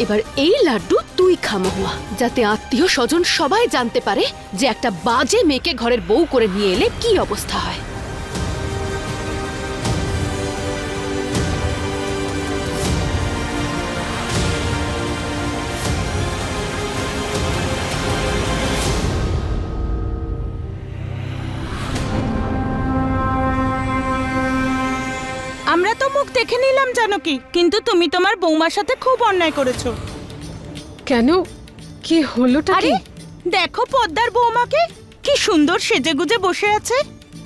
এবার এই লাড্ডু তুই খা মহুয়া, যাতে আত্মীয় স্বজন সবাই জানতে পারে যে একটা বাজে মেয়েকে ঘরের বউ করে নিয়ে এলে কি অবস্থা হয়। আমরা তো মুখ দেখে নিলাম জানকী, কিন্তু তুমি তোমার বৌমার সাথে খুব অন্যায় করেছো। কেন, কি হলোটা আরে কি? দেখো পদ্মার বৌমাকে, কি সুন্দর সেজেগুজে বসে আছে,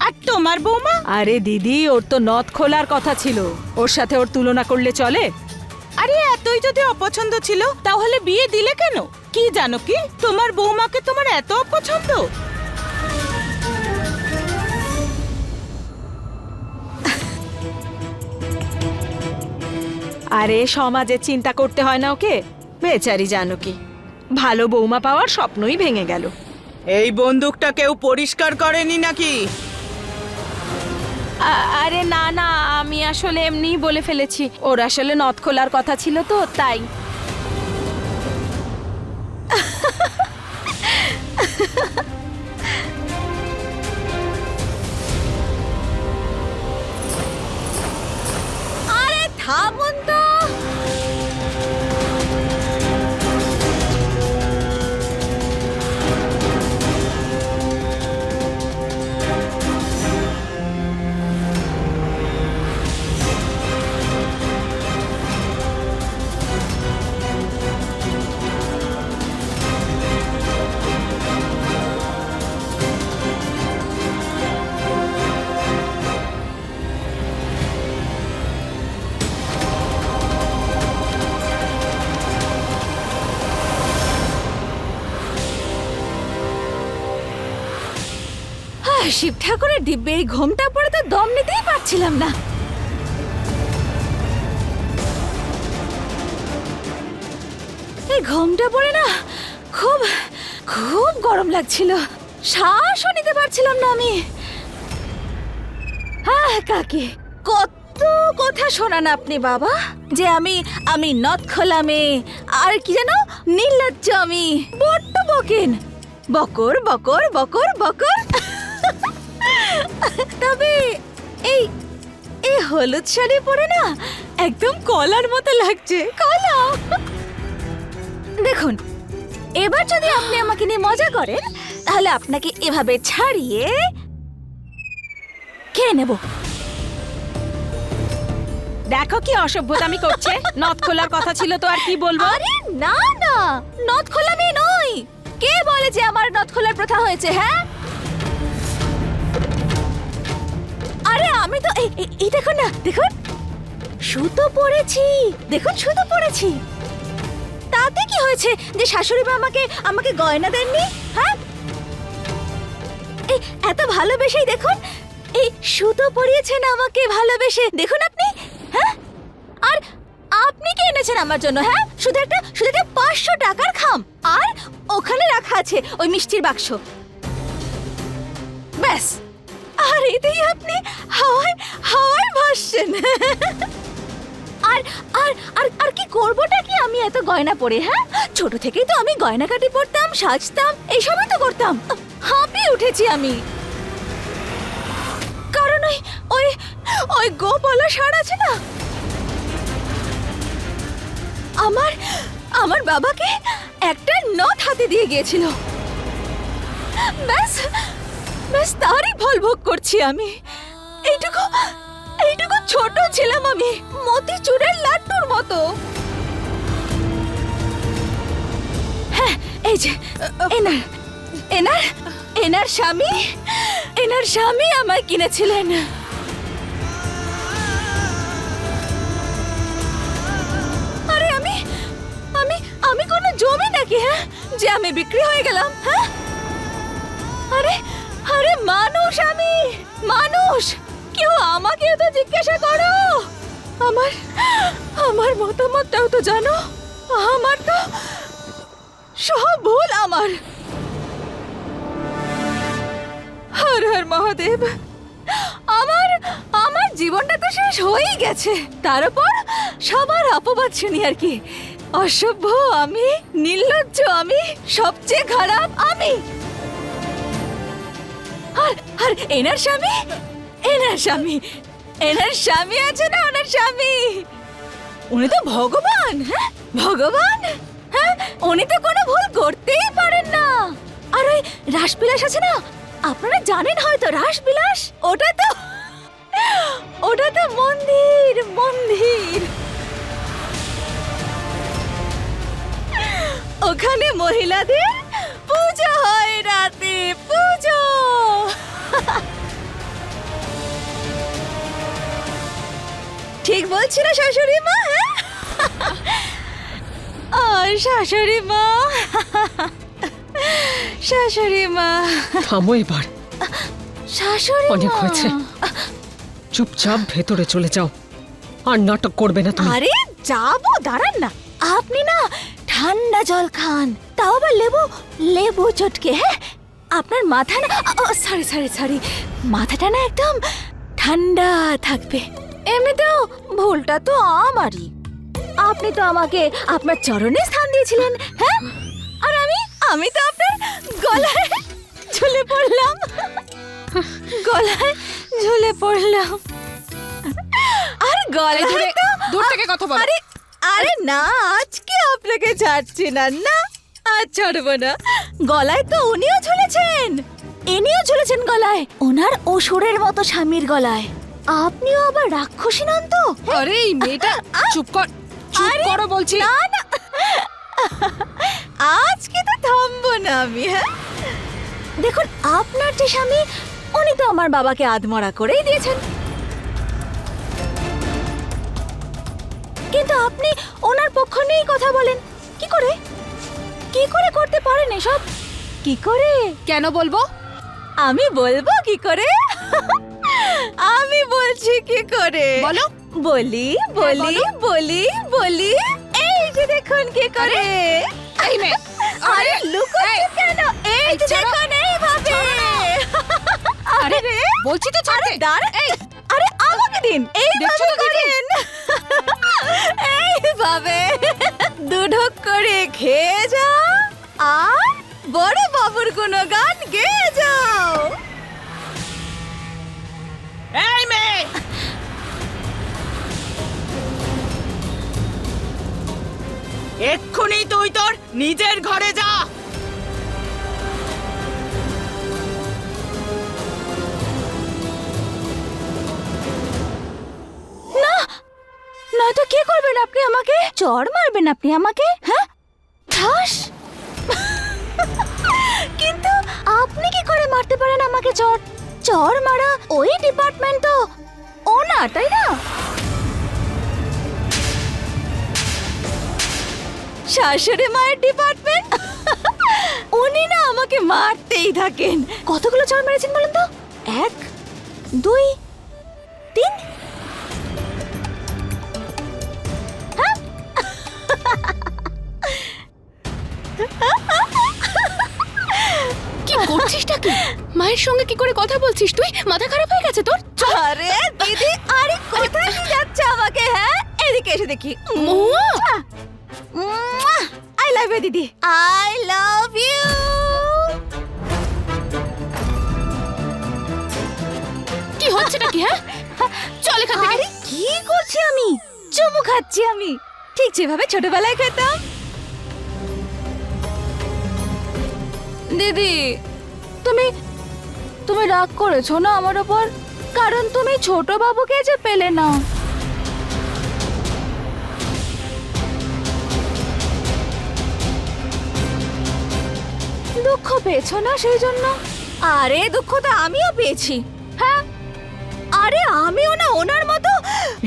আর তোমার বৌমা। আরে দিদি, ওর তো নথ খোলার কথা ছিল, ওর সাথে ওর তুলনা করলে চলে? আরে এতই যদি অপছন্দ ছিল তাহলে বিয়ে দিলে কেন? কি জানো কি, তোমার বৌমাকে তোমার এত অপছন্দ? আরে সমাজের চিন্তা করতে হয় না ওকে, বেচারি জানকী, ভালো বৌমা পাওয়ার স্বপ্নই ভেঙে গেল। এই বন্দুকটা কেউ পরিষ্কার করেনি নাকি? আরে না না, আমি আসলে এমনিই বলে ফেলেছি। ওর আসলে নথ খোলার কথা ছিল তো তাই। আরে থামুন তো। শিব ঠাকুরের দিব্যে এই ঘোমটা পরে তো দম নিতেই পারছিলাম না। এই ঘোমটা পরে না খুব খুব গরম লাগছিল, শ্বাসও নিতে পারছিলাম না আমি। কাকি, কত কথা শোনান আপনি বাবা, যে আমি নথ খোলা মেয়ে, আর কি যেন নির্লজ্জ আমি, বড্ড বকেন, বকর বকর বকর বকর। তবে এই এই হলুদ শাড়ি পরে না একদম কলার মতো লাগছে, কলা। দেখুন, এবার যদি আপনি আমাকে নিয়ে মজা করেন তাহলে আপনাকে এভাবে ছাড়িয়ে খেয়ে নেব। দেখো কি অসভ্যতামি করছে, নথ খোলার কথা ছিল তো আর কি বলবো। আরে না না, নথ খোলা মেয়ে নই। কে বলে যে আমার নথ খোলার প্রথা হয়েছে? হ্যাঁ, আরে আমি তো এই দেখুন না, দেখুন সুতো পরেছি, দেখুন সুতো পরেছি। তাতে কি হয়েছে যে শাশুড়ি মা আমাকে গয়না দেননি? হ্যাঁ, এই এত ভালোবেসেই দেখুন, এই সুতো পরিয়েছেন আমাকে ভালোবেসে, দেখুন আপনি। হ্যাঁ, আর আপনি কি এনেছেন আমার জন্য? হ্যাঁ, শুধু একটা 500 টাকার খাম, আর ওখানে রাখা আছে ওই মিষ্টির বাক্স, ব্যাস। আর এতেই আপনি হাওয়ায় হাওয়ায় ভাসছেন। আর আর আর আর কি করবোটা কি আমি এত গয়না পরে? হ্যাঁ, ছোট থেকেই তো আমি গয়নাকাটি পরতাম, সাজতাম, এই সবই তো করতাম। হাঁপিয়ে উঠেছি আমি, কারণ ওই ওই গোপলা ষাঁড় আছে না, আমার বাবাকে একটা নথ হাতে দিয়ে গিয়েছিল। ব্যাস ব্যাস, তারই ফল ভোগ করছি আমি। এইটুকু ছোট ছিলাম আমি, মতিচুরের লাড্ডুর মতো। হ্যাঁ, এই যে এনার স্বামী আমায় কিনেছিলেন। আরে আমি কোনো জমি নাকি? হ্যাঁ, যে আমি বিক্রি হয়ে গেলাম? হ্যাঁ, আরে আরে মানুষ, কেউ আমাকে তো জিজ্ঞাসা করো, আমার মতামতটাও তো জানো। আমার তো সব ভুল আমার। হর হর মহাদেব, আমার জীবনটা তো শেষ হয়েই গেছে, তার উপর সবার অপবাদ শুনি আর কি। অসভ্য আমি, নির্লজ্জ আমি, সবচেয়ে খারাপ আমি। আর আর এনার স্বামী, এনার স্বামী, এনার স্বামী আছে না, ওনার স্বামী, উনি তো ভগবান। হ্যাঁ, ভগবান। হ্যাঁ, উনি তো কোনো ভুল করতেই পারেন না। আর ওই রাসবিলাস আছে না, আপনারা জানেন হয়তো রাসবিলাস, ওটা তো মন্দির, মন্দির। ওখানে মহিলাদের পূজা হয়, রাতে পুজো। ঠিক বলছি না শাশুড়ি মা? হ্যাঁ, শাশুড়ি মা, শাশুড়ি মা, থামো এবার, শাশুড়ি অনেক মা। হয়েছে। চুপচাপ ভেতরে চলে যাও, আর নাটক করবে না তুমি। আরে যাবো, দাঁড়ান না। আপনি না ঠান্ডা জল খান, তাও আবার লেবু, লেবু চটকে। হ্যাঁ, আপনার মাথা না, সরি সরি সরি, মাথাটা না একদম ঠান্ডা থাকবে। এমনিতেও ভুলটা তো আমারই, আপনি তো আমাকে আপনার চরণে স্থান দিয়েছিলেন। হ্যাঁ, আর আমি তো আপনার গলায় ঝুলে পড়লাম, গলায় ঝুলে পড়লাম। আর গলায় তো দূর থেকে কথা বলো। আরে আরে না, আজকে আপনাকে ছাড়ছি না, না আজ ছাড়বো না। গলায় তো উনিও ঝুলেছেন, ইনিও ঝুলেছেন গলায়, ওনার অসুরের মতো স্বামীর গলায়। আপনিও আবার রাক্ষসী নন তো? আরে এই মেয়েটা, চুপ কর, চুপ আরে, করো বলছি। না না, আজকে তো থামবো না আমি। হ্যাঁ, দেখুন আপনার যে স্বামী, উনি তো আমার বাবাকে আধমরা করেই দিয়েছেন, কিন্তু আপনি ওনার পক্ষ নিয়েই কথা বলেন। কি করে, কি করে করতে পারেন এসব? কি করে? কেন বলবো? আমি বলবো কি করে? আমি বলছি কি করে, বলো। বলি বলি বলি বলি, এই যে দেখুন কি করে। এই মেয়ে, আরে লুকোচ্ছেন কেন? এই যে ছাড়ো। দেখুন এইভাবে। আরে, আরে বলছি তো ছাড়তে। দাঁড়ান, আরে আমাকে দিন, দেখছো এইভাবে তো দিদি? করেন, এইভাবে দুঢক করে খেয়ে যাও আর বড় বাবুর গুণগান গেয়ে যাও। এই মেয়ে, এক্ষুনি তুই তোর নিজের ঘরে যা। নয়তো কি করবেন আপনি আমাকে? চড় মারবেন আপনি আমাকে? হ্যাঁ, ঠাস। কিন্তু আপনি কি করে মারতে পারেন আমাকে চড়? চড় মারা ওই ডিপার্টমেন্ট তো ওনার, তাই না? শাশুড়ি মায়ের ডিপার্টমেন্ট। উনি না আমাকে মারতেই থাকেন। কতগুলো চড় মেরেছেন বলুন তো? 1 2 3। কি করছিসটা কি? মায়ের সঙ্গে কি করে কথা বলছিস তুই? মাথা খারাপ হয়ে গেছে তোর? আরে দিদি, আরে কোথায় নিয়ে যাচ্ছে আমাকে? হ্যাঁ, এদিকে এসে দেখি। আই লাভ ইউ দিদি, আই লাভ ইউ। কি হচ্ছেটা কি? হ্যাঁ, চল এখান থেকে। আরে কি করছি আমি? চুমু খাচ্ছি আমি, ঠিক যেভাবে ছোটবেলায় খেতাম। দিদি, তুমি রাগ করেছো না আমার ওপর? কারণ তুমি ছোট বাবুকে যে পেলে না। দুঃখ পেয়েছো না সেই জন্য? আরে দুঃখ তো আমিও পেয়েছি। হ্যাঁ, আরে আমিও না ওনার মতো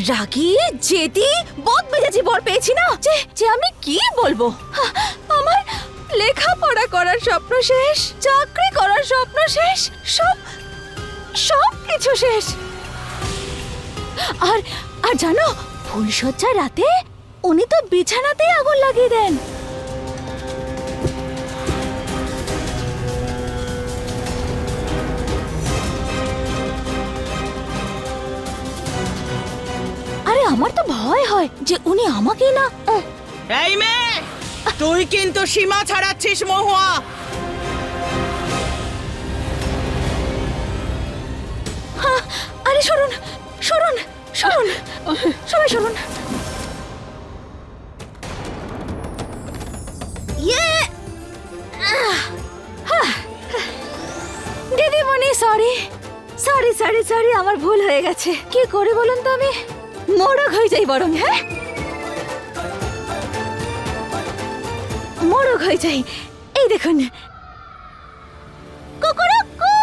রাগী, জেদি, বদমেজাজি বর পেয়েছি না, যে আমি কি বলবো। আমার লেখাপড়া করার স্বপ্ন শেষ, চাকরি করার স্বপ্ন শেষ, সব কিছু শেষ। আর আর জানো, ফুলশয্যার রাতে উনি তো বিছানাতেই আগুন লাগিয়ে দেন। আরে আমার তো ভয় হয় যে উনি আমাকেই না এই মেয়ে, তুই কিন্তু সীমা ছাড়াচ্ছিস মহুয়া। আরে সরুন সরুন সরুন, সবাই সরুন। ইয়ে দিদিমণি, সরি সরি সরি সরি, আমার ভুল হয়ে গেছে। কি করে বলুন তো, আমি মোড়ক হয়ে যাই বরং। হ্যাঁ, মোড়ক হয়ে যাই। এই দেখুন, কুকুরুকু,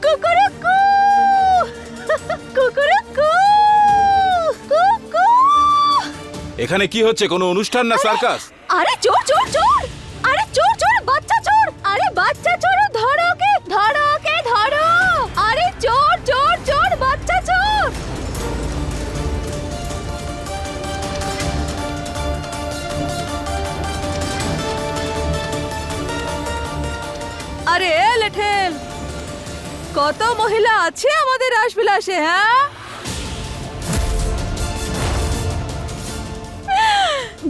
কুকুরুকু, কুকুরুকু, কুকু। এখানে কি হচ্ছে, কোনো অনুষ্ঠান না সার্কাস? আরে চোর চোর চোর, আরে চোর চোর, বাচ্চা চোর, আরে বাচ্চা চোর, ধরো ওকে, ধরো ওকে, ধরো। আরে চোর চোর চোর, বাচ্চা চোর। আরে লেঠেল, কত মহিলা আছে আমাদের রাসবিলাসে? হ্যাঁ,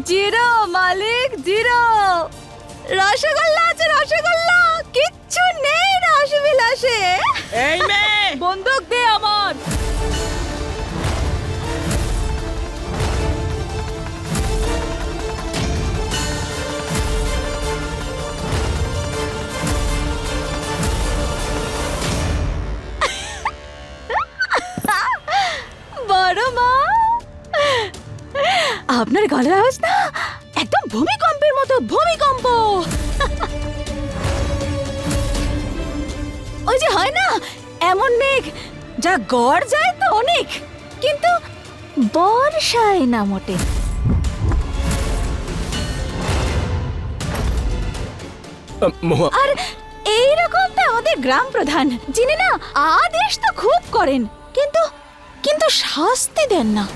জিরো মালিক, জিরো। রসগোল্লা আছে, রসগোল্লা, কিচ্ছু নেই রাসবিলাসে। এই মেয়ে, বন্দুক দে আমার। বড় মা, আপনার গলার আওয়াজ না একদম ভূমিকম্পের মতো, ভূমিকম্প। ওই যে হয় না এমন মেঘ যা গড় যায় তো অনেক, কিন্তু বর্ষায় না মোটে। মহুয়া, আর এইরকম তো আমাদের গ্রাম প্রধান, যিনি না আদেশ তো খুব করেন, কিন্তু কিন্তু শাস্তি দেন না।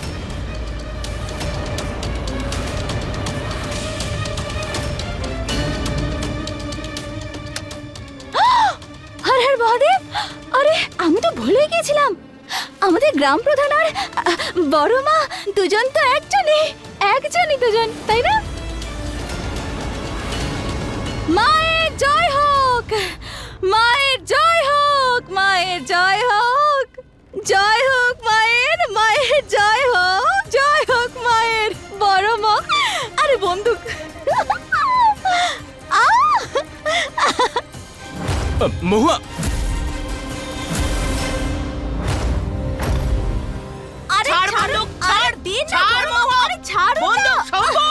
হর হর মহাদেব, আরে আমি তো ভুলে গেছিলাম, আমাদের গ্রাম প্রধান আর বড় মা দুজন তো একজনই, একজনই দুজন, তাই না? মায়ের জয় হোক, মায়ের জয় হোক, মায়ের জয় হোক, জয় হোক মায়ের, মায়ের জয় হোক মায়ের। বড় মা, আরে বন্দুক। মহুয়া, আরে ছাড় ছাড়ো, বন্দুক, আর দিন না, ছাড় বড় মা, আরে ছাড়ো না। বন্দুক সরবো।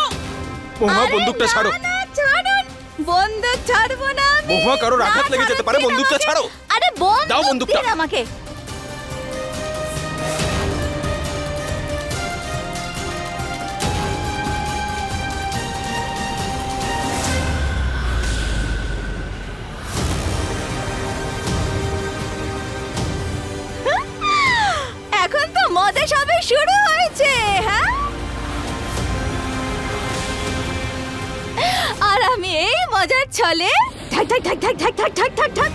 মহুয়া আরে বন্দুকটা না, ছাড়ো। না, ছাড়ুন, বন্দুক ছাড়বো না আমি। মহুয়া, কারোর না, আঘাত লেগে ছাড়ুন, যেতে পারে, দিন বন্দুকটা আমাকে। ছাড়ো। আরে দাও বন্দুকটা। দিন আমাকে। এখন তো মজা সবে শুরু হয়েছে। হ্যাঁ, আর আমি এই মজার ছলে ঠাক ঠাক ঠাক ঠাক ঠাক ঠাক ঠাক ঠাক ঠাক।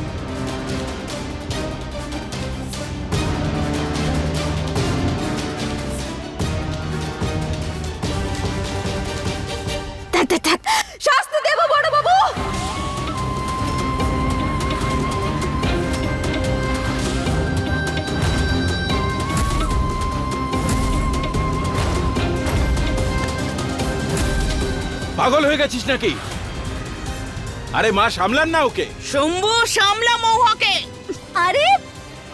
থাক থাক থাক, শাস্তি দেব বড় বাবু। পাগল হয়ে গেছিস নাকি? আরে মা, সামলান না ওকে। শম্ভু, সামলা মহুয়াকে। আরে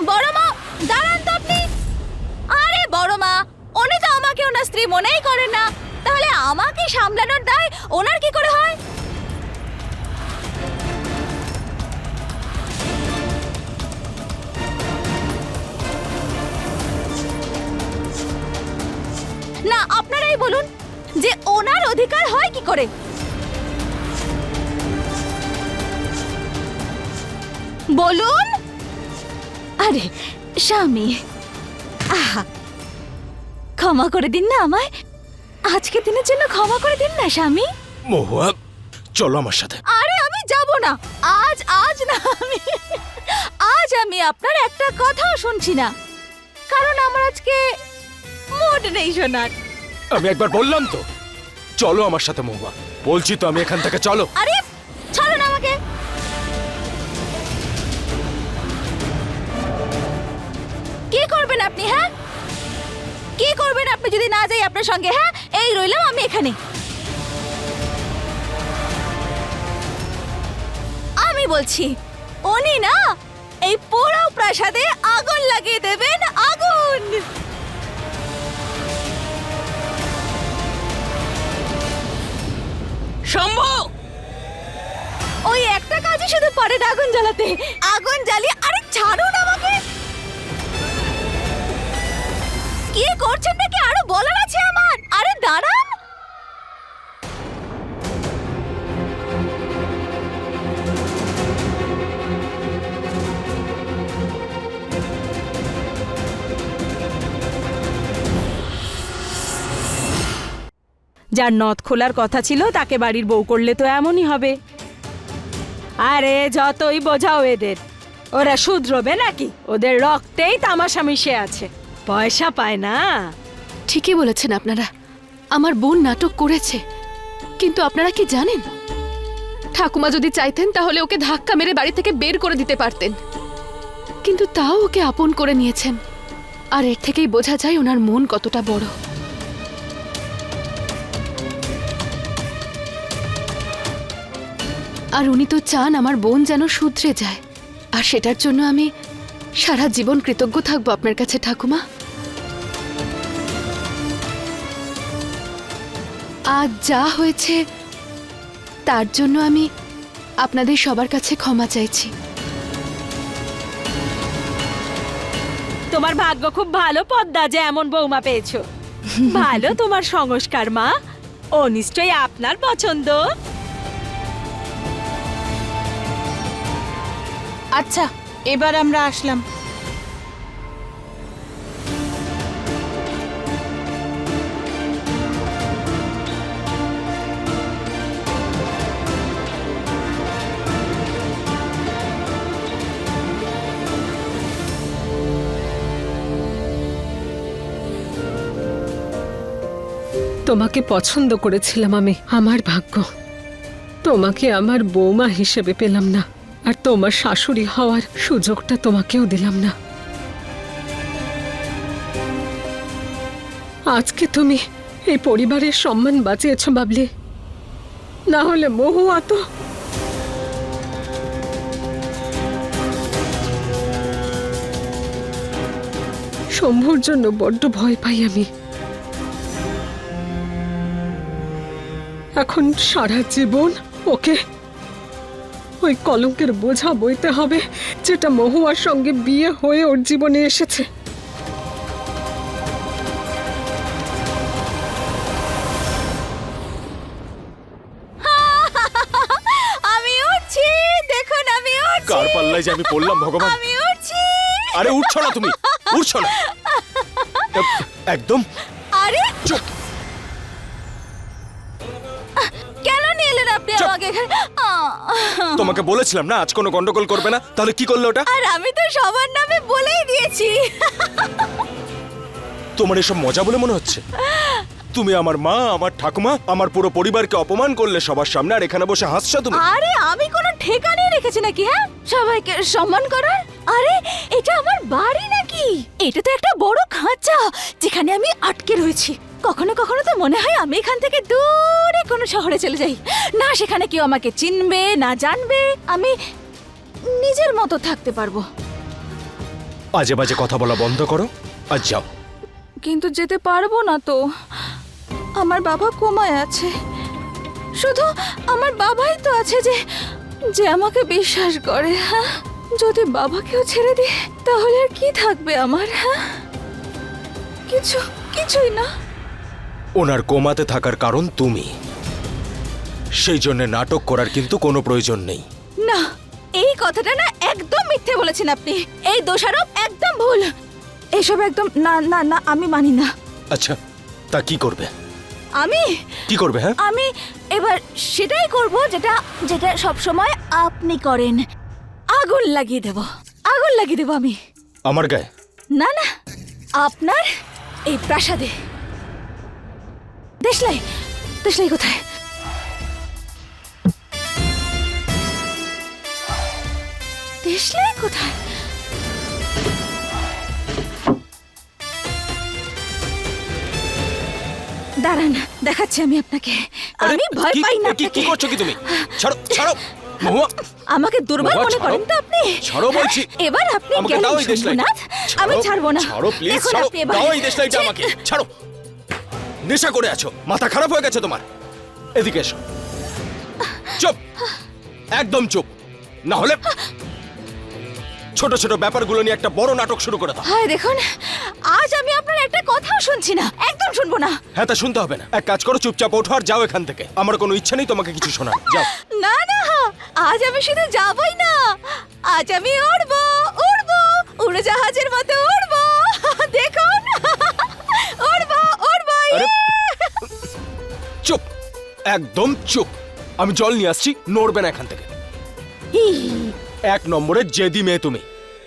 বড় মা, দাঁড়ান তো আপনি। আরে বড় মা, উনি তো আমাকে ওনার স্ত্রী মনেই করেন না, তাহলে আমাকে সামলানোর দায় ওনার কি করে হয়? না, আপনারাই বলুন যে ওনার অধিকার হয় কি করে? বলুন। আরে স্বামী, আহা, ক্ষমা করে দিন না আমায়, আজকে দিনের জন্য ক্ষমা করে দিন না স্বামী। মহুয়া, চলো আমার সাথে। আরে আমি যাব না, আজ না, আজ আমি আপনার একটা কথাও শুনছি না, কারণ আমার আজকে মুড নেই শোনার। আমি একবার বললাম তো, চলো আমার সাথে মহুয়া। বলছি তো আমি এখান থেকে, চলো। আরে ছাড়ুন আমাকে। কি করবেন আপনি? হ্যাঁ, কি করবেন আপনি যদি না যাই আপনার সঙ্গে? হ্যাঁ, এই রইলাম আমি এখানে। আমি বলছি উনি না এই পুরো প্রাসাদে আগুন লাগিয়ে দেবেন, আগুন। শম্ভু, ওই একটা কাজই শুধু পারেন, আগুন জ্বালাতে। আগুন জ্বালিয়ে, আরে ছাড়ুন আমাকে। কি করছেন নাকি আরো বলার আছে আমার? আরে দাঁড়ান। যার নথ খোলার কথা ছিল তাকে বাড়ির বউ করলে তো এমনই হবে। আরে যতই বোঝাও এদের, ওরা শুধরবে নাকি? ওদের রক্তেই তামাশা মিশে আছে, পয়সা পায় না। ঠিকই বলেছেন আপনারা, আমার বোন নাটক করেছে। কিন্তু আপনারা কি জানেন, ঠাকুমা যদি চাইতেন তাহলে ওকে ধাক্কা মেরে বাড়ি থেকে বের করে দিতে পারতেন, কিন্তু তাও ওকে আপন করে নিয়েছেন। আর এর থেকেই বোঝা যায় ওনার মন কতটা বড়। আর উনি তো চান আমার বোন যেন শুধরে যায়, আর সেটার জন্য আমি সারা জীবন কৃতজ্ঞ থাকবো আপনার কাছে ঠাকুমা। আজ যা হয়েছে তার জন্য আমি আপনাদের সবার কাছে ক্ষমা চাইছি। তোমার ভাগ্য খুব ভালো পদ্মা, যে এমন বৌমা পেয়েছো। ভালো তোমার সংস্কার মা, ও নিশ্চয়ই আপনার পছন্দ। আচ্ছা, এবার আমরা আসলাম। তোমাকে পছন্দ করেছিলাম আমি, আমার ভাগ্য। তোমাকে আমার বৌমা হিসেবে পেলাম না, আর তোমার শাশুড়ি হওয়ার সুযোগটা তোমাকেও দিলাম না। আজকে তুমি এই পরিবারের সম্মান বাঁচিয়েছ বাবলি, না হলে মহুয়া তো। শম্ভুর জন্য বড্ড ভয় পাই আমি। এখন সারা জীবন ওকে ওই কলঙ্কের বোঝা বইতে হবে যেটা মহুয়ার সঙ্গে বিয়ে হয়ে ওর জীবনে এসেছে। আমি উঠছি, দেখুন আমি উঠছি। কার পাল্লায় যে আমি পড়লাম ভগবান। আমি উঠছি। আরে উঠছো না তুমি, উঠছো না একদম। আরে চুপ। কেন নিয়ে এলেন আপনি চুপ। আমাকে এখানে? তোমাকে বলেছিলাম না আজ কোনো গন্ডগোল করবে না, তাহলে কি করলে ওটা? আর আমি তো সবার নামে বলেই দিয়েছি। তোমার এসব মজা বলে মনে হচ্ছে? তুমি আমার মা, আমার ঠাকুমা, আমার পুরো পরিবারকে অপমান করলে সবার সামনে, আর এখানে বসে হাসছো তুমি। আরে আমি কোনো ঠিকানাই রেখেছি নাকি? হ্যাঁ, সবাইকে সম্মান করার? আরে এটা আমার বাড়ি নাকি? এটা তো একটা বড় খাঁচা যেখানে আমি আটকে রয়েছি। কখনো কখনো তো মনে হয় আমি এখান থেকে দূরে কোনো শহরে চলে যাই, না সেখানে কেউ আমাকে চিনবে না জানবে, আমি নিজের মতো থাকতে পারবো। আজে বাজে কথা বলা বন্ধ করো আর যাও। কিন্তু যেতে পারবো না তো, আমার বাবা কোমায় আছে। শুধু আমার বাবাই তো আছে যে যে আমাকে বিশ্বাস করে। হ্যাঁ, যদি বাবাকেও ছেড়ে দিই তাহলে আর কি থাকবে আমার? হ্যাঁ, কিছুই না। ওনার কোমাতে থাকার কারণ তুমি, সেই জন্য নাটক করার কিন্তু কোনো প্রয়োজন নেই। না, এই কথাটা না একদম মিথ্যে বলেছেন আপনি। এই দোষারোপ একদম ভুল। এসব একদম না না না, আমি মানি না। আচ্ছা, তা কি করবে? আমি কি করবে? হ্যাঁ, আমি এবার সেটাই করব যেটা যেটা সব সময় আপনি করেন। আগুন লাগিয়ে দেব, আগুন লাগিয়ে দেব আমি। আমার গায়ে? না না, আপনার এই প্রাসাদে। দেশলাই, দেশলাই কোথায়? দেশলাই কোথায়? দাঁড়ান, দেখাচ্ছি আমি আপনাকে। আরে, আমি ভয় কি- পাই না কি আপনাকে। করছো কি তুমি? ছাড়ো ছাড়ো মহুয়া, আমাকে দুর্বল বাবা, মনে ছাড়ো। করেন তো আপনি? ছাড়ো বলছি। এবার আপনি আমাকে গেলেন দাও এই দেশলাই। শম্ভুনাথ। আমি ছাড়ো, ছাড়বো না। ছাড়ো প্লিজ, দেখুন ছাড়ো। আপনি এবার- দাও এই দেশলাইটা ছি! আমাকে। ছাড়ো। নেশা করে আছো, মাথা খারাপ হয়ে গেছে তোমার। এদিকে এসো। চুপ, একদম চুপ, না হলে ছোট ছোট ব্যাপারগুলো নিয়ে একটা বড় নাটক শুরু করে দাও। হায় দেখুন, আজ আমি আপনার একটা কথাও শুনছি না, একদম শুনবো না। হ্যাঁ, তা শুনতে হবে না। এক কাজ করো, চুপচাপ ওঠো আর যাও এখান থেকে। আমার কোনো ইচ্ছা নেই তোমাকে কিছু শোনার। যাও। না না, আজ আমি শুধু যাবই না, আজ আমি উড়বো, উড়বো, উড়োজাহাজের মতো উড়বো। দেখুন, উড়বো, উড়বো। আরে, চুপ, একদম চুপ। আমি জল নিয়ে আসছি, নড়বে না এখান থেকে। এক নম্বরের জেদি মেয়ে তুমি।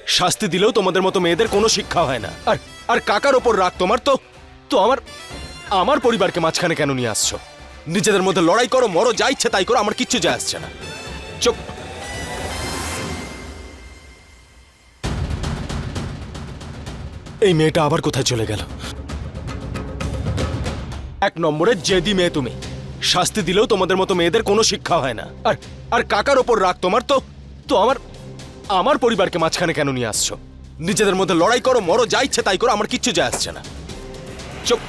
শাস্তি দিলেও তোমাদের মতো মেয়েদের কোনো শিক্ষা হয় না। আর আর কাকার ওপর রাগ তোমার, তো আমার পরিবারকে মাঝখানে কেন নিয়ে আসছো? নিজেদের মধ্যে লড়াই করো, মরো, যা ইচ্ছে তাই করো, আমার কিচ্ছু যায় আসছে না। চুপ। এই মেয়েটা আবার কোথায় চলে গেল? এক নম্বরের জেদি মেয়ে তুমি। শাস্তি দিলেও তোমাদের মতো মেয়েদের কোনো শিক্ষা হয় না। আর আর কাকার ওপর রাগ তোমার, তো আমার পরিবারকে মাঝখানে কেন নিয়ে আসছো? নিজেদের মধ্যে লড়াই করো, মরো, যা ইচ্ছে তাই করো, আমার কিচ্ছু যায় আসছে না। চুপ।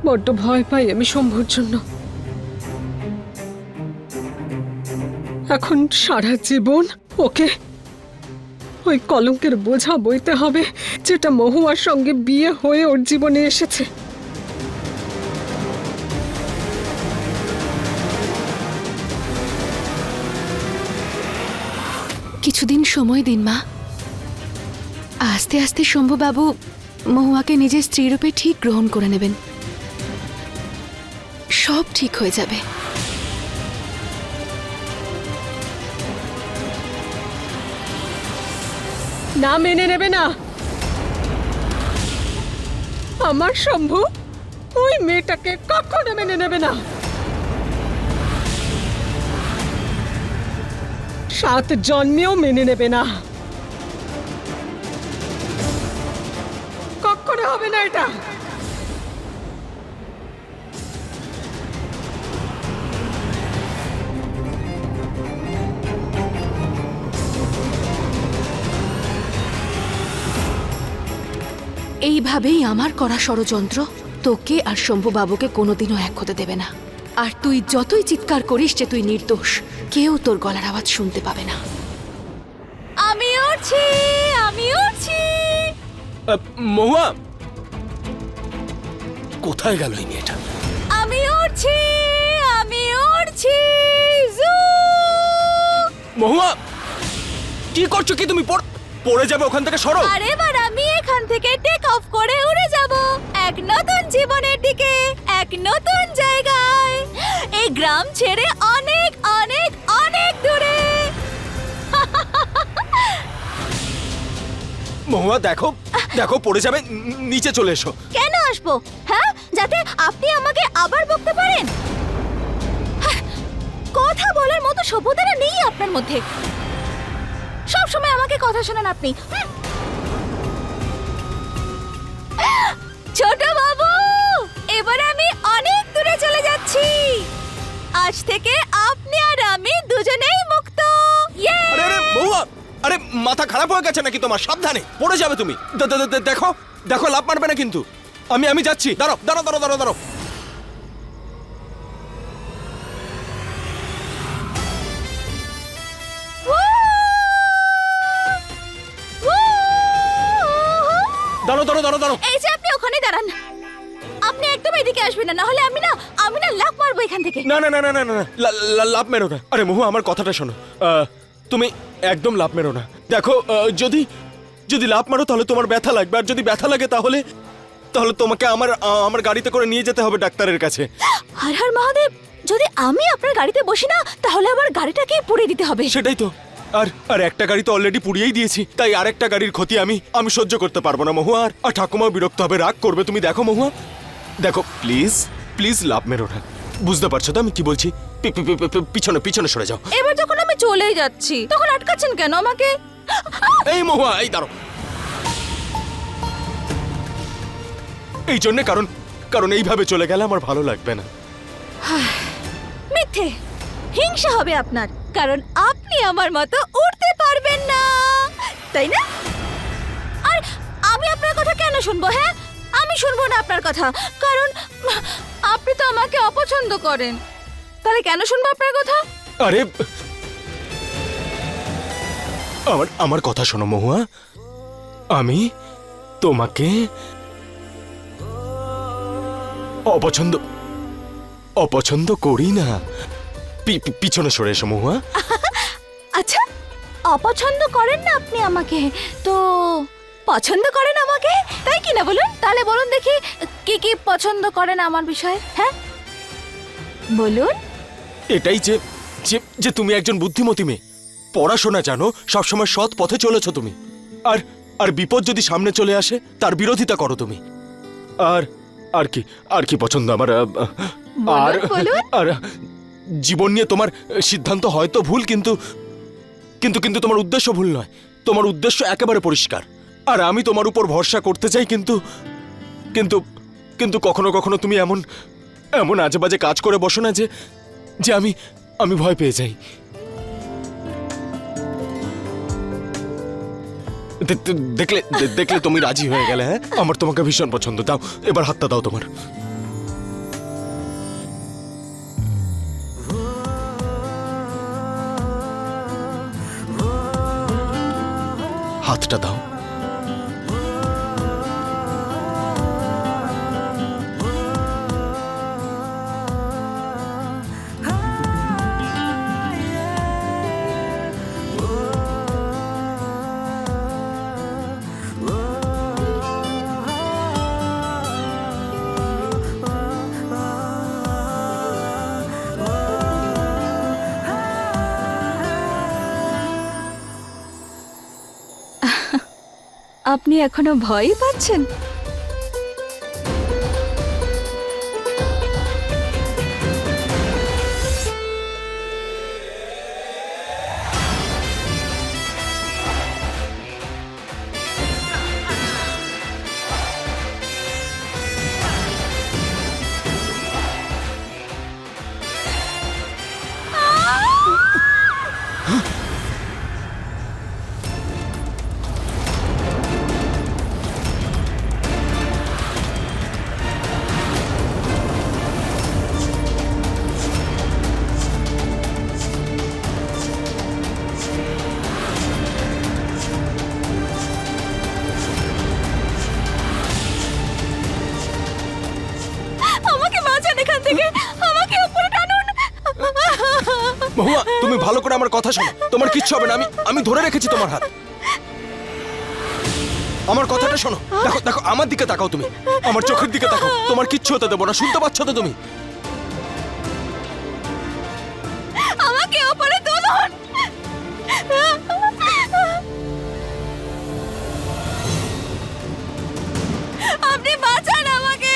বড্ড ভয় পাই আমি শম্ভুর জন্য। এখন সারা জীবন ওকে ওই কলঙ্কের বোঝা বইতে হবে যেটা মহুয়ার সঙ্গে বিয়ে হয়ে ওর জীবনে এসেছে। কিছুদিন সময় দিন মা। আস্তে আস্তে শম্ভুবাবু মহুয়াকে নিজের স্ত্রীরূপে ঠিক গ্রহণ করে নেবেন। সব ঠিক হয়ে যাবে। না মেনে নেবে না আমার শম্ভু, ওই মেয়েটাকে কখনো মেনে নেবে না। 7 জন্মেও মেনে নেবে না, কখনো হবে না এটা। এইভাবেই আমার করা ষড়যন্ত্র তোকে আর শম্ভুবাবুকে কোনোদিনও এক হতে দেবে না। আর তুই যতই চিৎকার করিস যে তুই নির্দোষ, কেউ তোর গলার আওয়াজ শুনতে পাবে না। আমি উড়ছি, আমি উড়ছি। মহুয়া, কোথায় গেল এই মেয়েটা? আমি উড়ছি, আমি উড়ছি। জু! মহুয়া, কি করছো কি তুমি? পড়ে যাবে ওখান থেকে, সরো। আর এবার আমি এখান থেকে টেক অফ করে উড়ে যাব এক নতুন জীবনের দিকে, এক নতুন জায়গায়, এই গ্রাম ছেড়ে অনেক অনেক অনেক দূরে। মহুয়া, দেখো দেখো, পড়ে যাবে, নিচে চলে এসো। কেন আসবো? হ্যাঁ, যাতে আপনি আমাকে আবার বকতে পারেন। হ্যাঁ, কথা বলার মতো সভ্যতাটা নেই আপনার মধ্যে। সব সময় আমাকে কথা শোনান আপনি। ছোট বাবু, এবার আমি অনেক দূরে চলে যাচ্ছি। আজ থেকে আপনি আর আমি দুজনেই মুক্ত। ইয়ে! আরে আরে মহুয়া, আরে মাথা খারাপ হয়ে গেছে নাকি তোমার? সাবধানে, পড়ে যাবে তুমি। দেখো দেখো, লাভ মারবে না কিন্তু। আমি যাচ্ছি। দাঁড়াও দাঁড়াও দাঁড়াও দাঁড়াও দাঁড়াও। দাঁড়াও দাঁড়াও দাঁড়াও দাঁড়াও। এই যে আপনি ওখানে দাঁড়ান, আপনি একদম এদিকে আসবেন না, নাহলে আমি না লাফ মারবো এখান থেকে। না না না না না না না, লাভ মেরো না। আরে মহুয়া, আমার কথাটা শোনো। তুমি একদম লাভ মেরো না। দেখো, যদি লাফ মারো তাহলে তোমার ব্যথা লাগবে, আর যদি ব্যথা লাগে তাহলে তাহলে তোমাকে আমার গাড়িতে করে নিয়ে যেতে হবে ডাক্তারের কাছে। হর হর মহাদেব, যদি আমি আপনার গাড়িতে বসি না তাহলে আবার গাড়িটাকে পুড়িয়ে দিতে হবে। সেটাই তো। আর একটা গাড়ি তো অলরেডি পুড়িয়েই দিয়েছি, তাই আরেকটা গাড়ির ক্ষতি আমি সহ্য করতে পারবো না মহুয়া। আর ঠাকুমাও বিরক্ত হবে, রাগ করবে। তুমি দেখো মহুয়া, দেখো প্লিজ প্লিজ লাভ মেরো না। বুঝতে পারছো তো আমি কি বলছি? পিছনে পিছনে সরে যাও। এবার যখন আমি চলেই যাচ্ছি তখন আটকাচ্ছেন কেন আমাকে? এই মহুয়া, এই দাঁড়ো। এই জন্য, কারণ এইভাবে চলে গেলে আমার ভালো লাগবে না। মিথ্যে, হিংসা হবে আপনার, কারণ আপনি আমার মতো উড়তে পারবেন না, তাই না? আর আমি আপনার কথা কেন শুনবো? হ্যাঁ, আমি শুনবো না আপনার কথা, কারণ আপনি তো আমাকে অপছন্দ করেন। তাহলে কেন শুনবো আপনার কথা? আরে আমার কথা শোনো মহুয়া, আমি তোমাকে অপছন্দ করি না। পিছনে সরে এসো মহুয়া। আচ্ছা, অপছন্দ করেন না আপনি আমাকে, তো পছন্দ করেন আমাকে, তাই কি না বলুন? তাহলে বলুন দেখি কি কি পছন্দ করেন আমার বিষয়ে, হ্যাঁ বলুন। এটাই যে যে যে তুমি একজন বুদ্ধিমতী মেয়ে, পড়াশোনা জানো, সবসময় সৎ পথে চলেছো তুমি। আর বিপদ যদি সামনে চলে আসে তার বিরোধিতা করো তুমি। আর কি পছন্দ আমার? বলুন। আর জীবন নিয়ে তোমার সিদ্ধান্ত হয়তো ভুল, কিন্তু তোমার উদ্দেশ্য ভুল নয়। তোমার উদ্দেশ্য একেবারে পরিষ্কার। আর আমি তোমার উপর ভরসা করতে চাই, কিন্তু কখনো কখনো তুমি এমন আজে বাজে কাজ করে বসো না যে আমি ভয় পেয়ে যাই। দেখলে তুমি রাজি হয়ে গেলে। হ্যাঁ, আমার তোমাকে ভীষণ পছন্দ। দাও এবার হাতটা দাও তোমার। হাতটা দাও। আপনি এখনো ভয়ই পাচ্ছেন? আমাকে বাঁচান এখান থেকে, আমাকে উপরে টানুন। মহুয়া, তুমি ভালো করে আমার কথা শোনো। তোমার কিচ্ছু হবে না, আমি ধরে রেখেছি তোমার হাত। আমার কথাটা শোনো। দেখো আমার দিকে তাকাও, তুমি আমার চোখের দিকে তাকাও। তোমার কিচ্ছু হতে দেবো না। শুনতে পাচ্ছ তো তুমি? আমাকে উপরে তুলুন। আপনি বাঁচান আমাকে।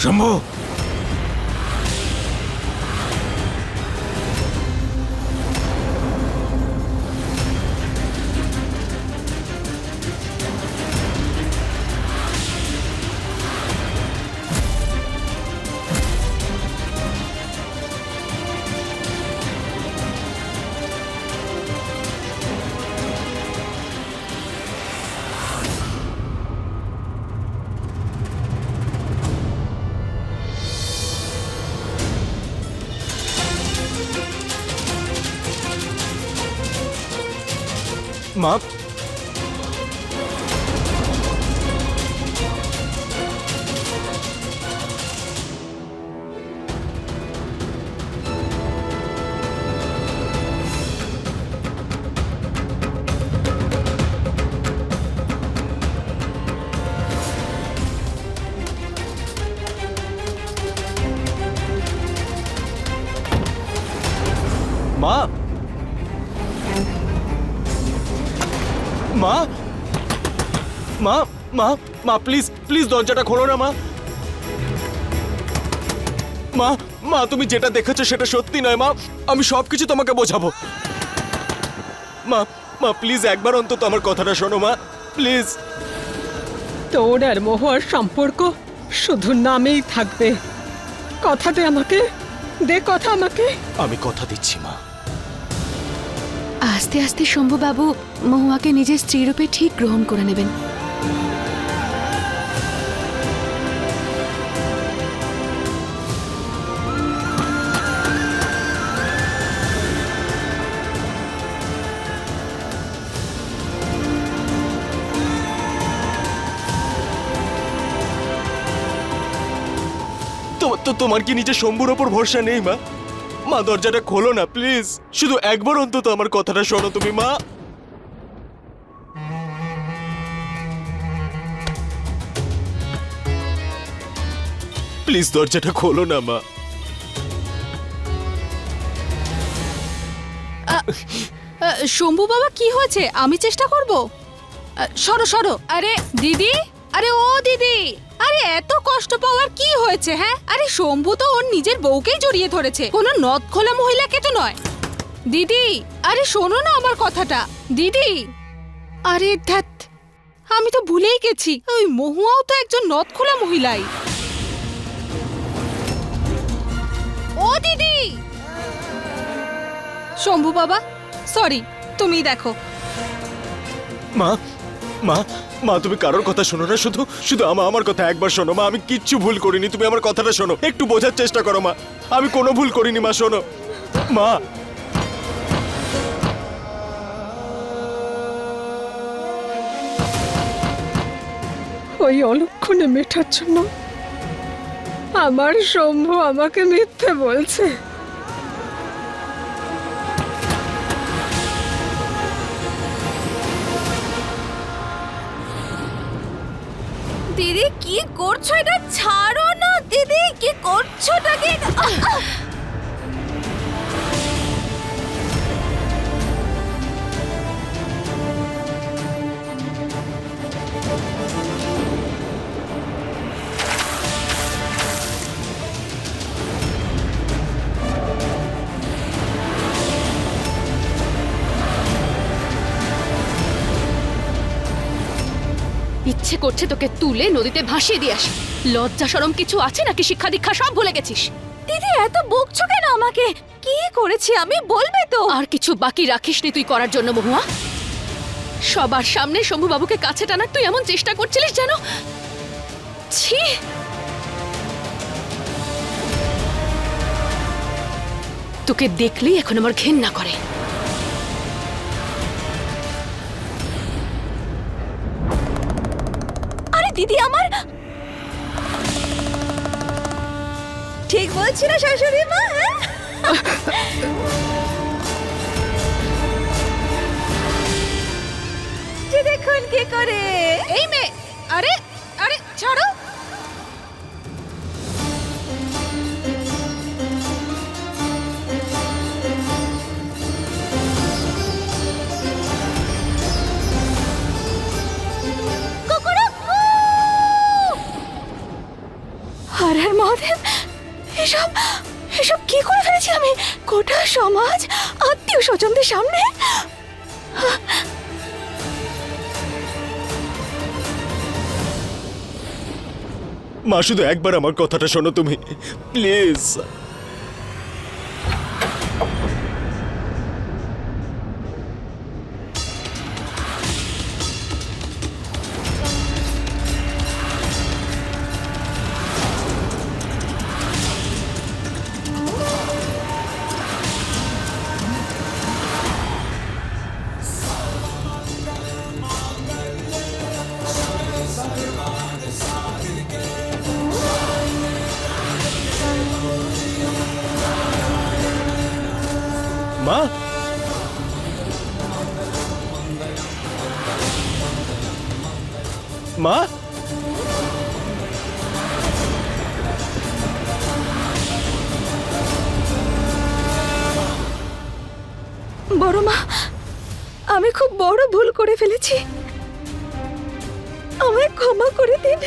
শম্ভু, মা, মা, মা, মা, মা, মা, প্লিজ প্লিজ দরজাটা খোলো না মা। মা, মা, তুমি যেটা দেখেছো সেটা সত্যি নয় মা, আমি সবকিছু তোমাকে বোঝাবো। মা, মা, প্লিজ একবার অন্তত আমার কথাটা শোনো মা, প্লিজ। তোর আর মহুয়ার সম্পর্ক শুধু নামেই থাকবে। কথা দে আমাকে, দে কথা আমাকে। আমি কথা দিচ্ছি মা। আস্তে আস্তে শম্ভুবাবু মহুয়াকে নিজের স্ত্রীরূপে ঠিক গ্রহণ করে নেবেন। তো তোমার কি নিজের শম্ভুর ওপর ভরসা নেই মা? মা, দরজাটা খোলো না প্লিজ, শুধু একবার অন্তত আমার কথাটা শোনো তুমি মা। প্লিজ দরজাটা খোলো না মা। শম্ভু বাবা কি হয়েছে? আমি চেষ্টা করব। সরো সরো। আরে দিদি, আরে ও দিদি, আরে এত কষ্ট পাওয়ার কি হয়েছে? হ্যাঁ, আরে শম্ভু তো ওর নিজের বউকেই জড়িয়ে ধরেছে, কোনো নদ খোলা মহিলাকে তো নয়। দিদি, আরে শোনো না আমার কথাটা দিদি। আরে ধ্যাত, আমি তো ভুলেই গেছি, ওই মহুয়াও তো একজন নদ খোলা মহিলাই। ও দিদি, শম্ভু বাবা সরি, তুমি দেখো। মা, মা, মা, তুমি কারোর কথা শোনো না, শুধু শুধু আমার কথা একবার শোনো মা। আমি কিচ্ছু ভুল করিনি, তুমি আমার কথাটা শোনো, একটু বোঝার চেষ্টা করো মা। আমি কোনো ভুল করিনি মা, শোনো মা। ওই অলক্ষণে মেটার জন্য আমার শম্ভু আমাকে মিথ্যে বলছে। দিদি কি করছো? এটা ছাড়ো না দিদি, কি করছো এটাকে? ইচ্ছে করছে তোকে তুলে নদীতে ভাসিয়ে দিয়ে আসি। লজ্জা শরম কিছু আছে নাকি? শিক্ষা দীক্ষা সব ভুলে গেছিস? দিদি এত বকছো কেন আমাকে? কি করেছি আমি বলবে তো? আর কিছু বাকি রাখিসনি তুই করার জন্য মহুয়া। সবার সামনে শম্ভু বাবুকে কাছে টানার তুই এমন চেষ্টা করছিলিস যেন, ছি। তোকে দেখলেই এখন আমার ঘেন্না করে। আরে দিদি আমার ঠিক বলছি না শাশুড়ি মা? যে দেখুন কি করে এই মেয়ে, আরে আরে ছাড়ো। হর হর মহাদেব, এসব এসব কি করে ফেলেছি আমি? গোটা সমাজ, আত্মীয় স্বজনদের সামনে। মা, শুধু একবার আমার কথাটা শোনো তুমি, প্লিজ। মা, মা, বড় মা, আমি খুব বড় ভুল করে ফেলেছি, আমায় ক্ষমা করে দিন।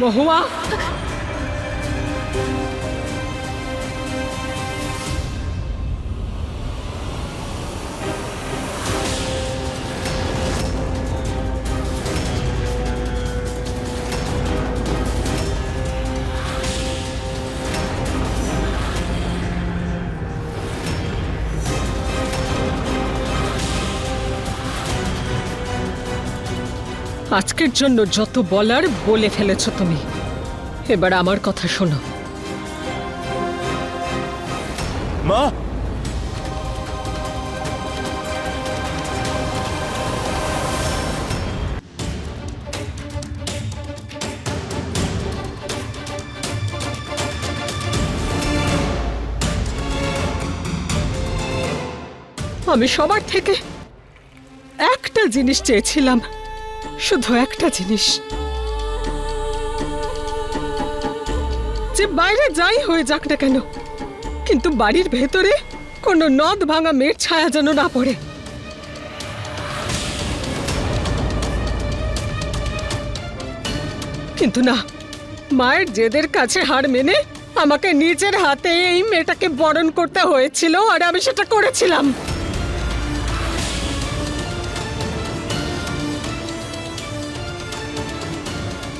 মহুয়া, আজকের জন্য যত বলার বলে ফেলেছো তুমি। এবার আমার কথা শোনো। মা, আমি সবার থেকে একটা জিনিস চেয়েছিলাম, শুধু একটা জিনিস, যে বাইরে যাই হয়ে যাক না কেন, কিন্তু বাড়ির ভেতরে কোনো নদ ভাঙা মেয়ের ছায়া যেন না পড়ে। কিন্তু না, মায়ের জেদের কাছে হার মেনে আমাকে নিজের হাতে এই মেয়েটাকে বরণ করতে হয়েছিল, আর আমি সেটা করেছিলাম।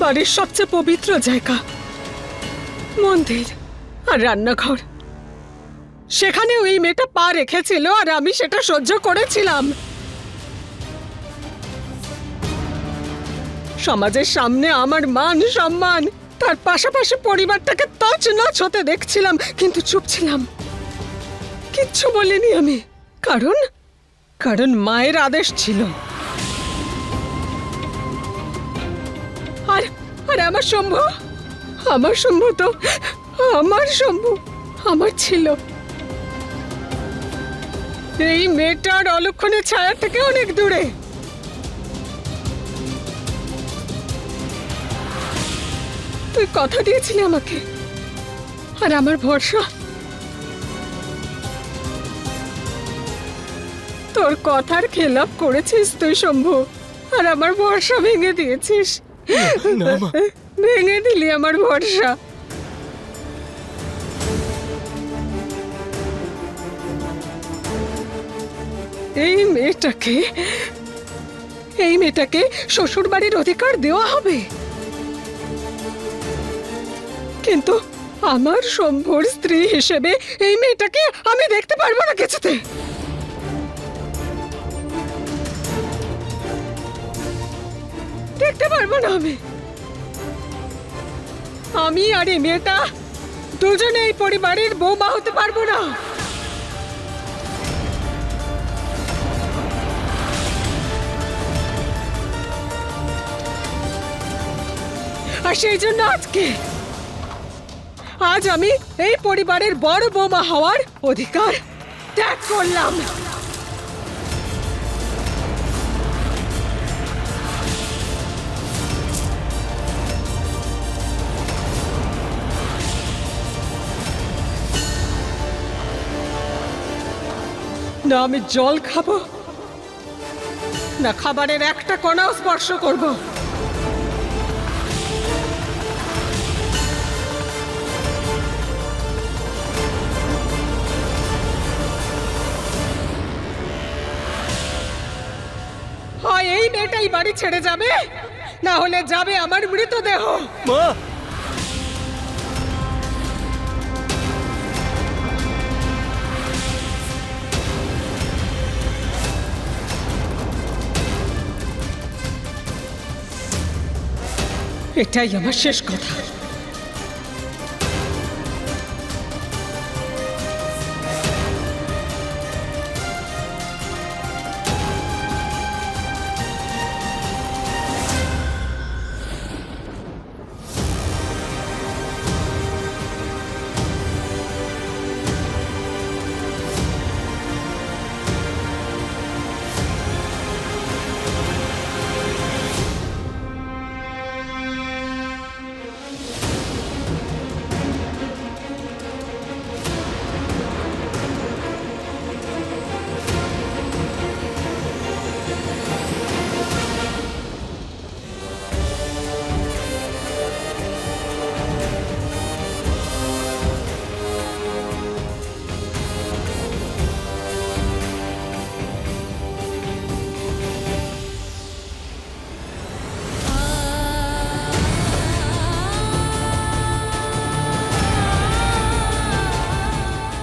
বাড়ির সবচেয়ে পবিত্র জায়গা, মন্দির আর রান্নাঘর, সেখানে ওই মেয়েটা পা রেখেছিল, আর আমি সেটা সহ্য করেছিলাম। সমাজের সামনে আমার মান সম্মান, তার পাশাপাশি পরিবারটাকে তছনছ হতে দেখছিলাম, কিন্তু চুপ ছিলাম, কিচ্ছু বলিনি আমি। কারণ কারণ মায়ের আদেশ ছিল। আর আর আমার শম্ভু তো আমার শম্ভু আমার ছিল এই মেয়েটার অলক্ষণের ছায়া থেকে অনেক দূরে। তুই কথা দিয়েছিলি আমাকে, আর আমার ভরসা, তোর কথার খেলাপ করেছিস তুই শম্ভু, আর আমার ভরসা ভেঙে দিয়েছিস। না মা, ভেঙে দিলি আমার ভরসা। এই মেয়েটাকে শ্বশুর বাড়ির অধিকার দেওয়া হবে, কিন্তু আমার শম্ভুর স্ত্রী হিসেবে এই মেয়েটাকে আমি দেখতে পারবো না কিছুতে। দেখতে পারবো না আমি আর এই মেয়েটা দুজনে এই পরিবারের বৌমা হতে পারবো না। আর সেই জন্য আজ আমি এই পরিবারের বড় বৌমা হওয়ার অধিকার ত্যাগ করলাম। না আমি জল খাবো, না খাবারের একটা কণাও স্পর্শ করব। হয় এই মেয়েটাই বাড়ি ছেড়ে যাবে, না হলে যাবে আমার মৃতদেহ। মা, এটাই আমার শেষ কথা।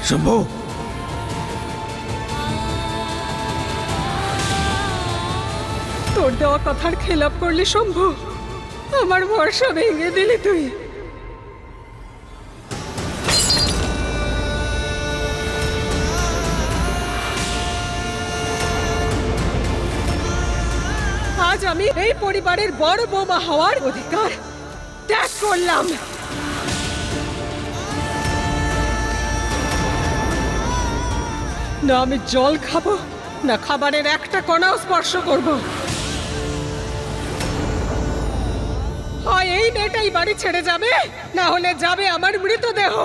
শম্ভু, তোর দেওয়া কথার খেলাপ করলি শম্ভু, আমার ভরসা ভেঙে দিলি তুই। আজ আমি এই পরিবারের বড় বৌমা হওয়ার অধিকার ত্যাগ করলাম। না আমি জল খাবো, না খাবারের একটা কণাও স্পর্শ করব। হয় এই মেয়েটাই বাড়ি ছেড়ে যাবে, না হলে যাবে আমার মৃতদেহ।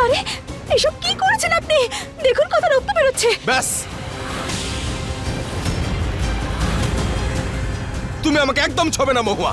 আরে এসব কি করেছেন আপনি? দেখুন কত রক্ত বেরোচ্ছে। ব্যাস, তুমি আমাকে একদম ছবে না মহুয়া।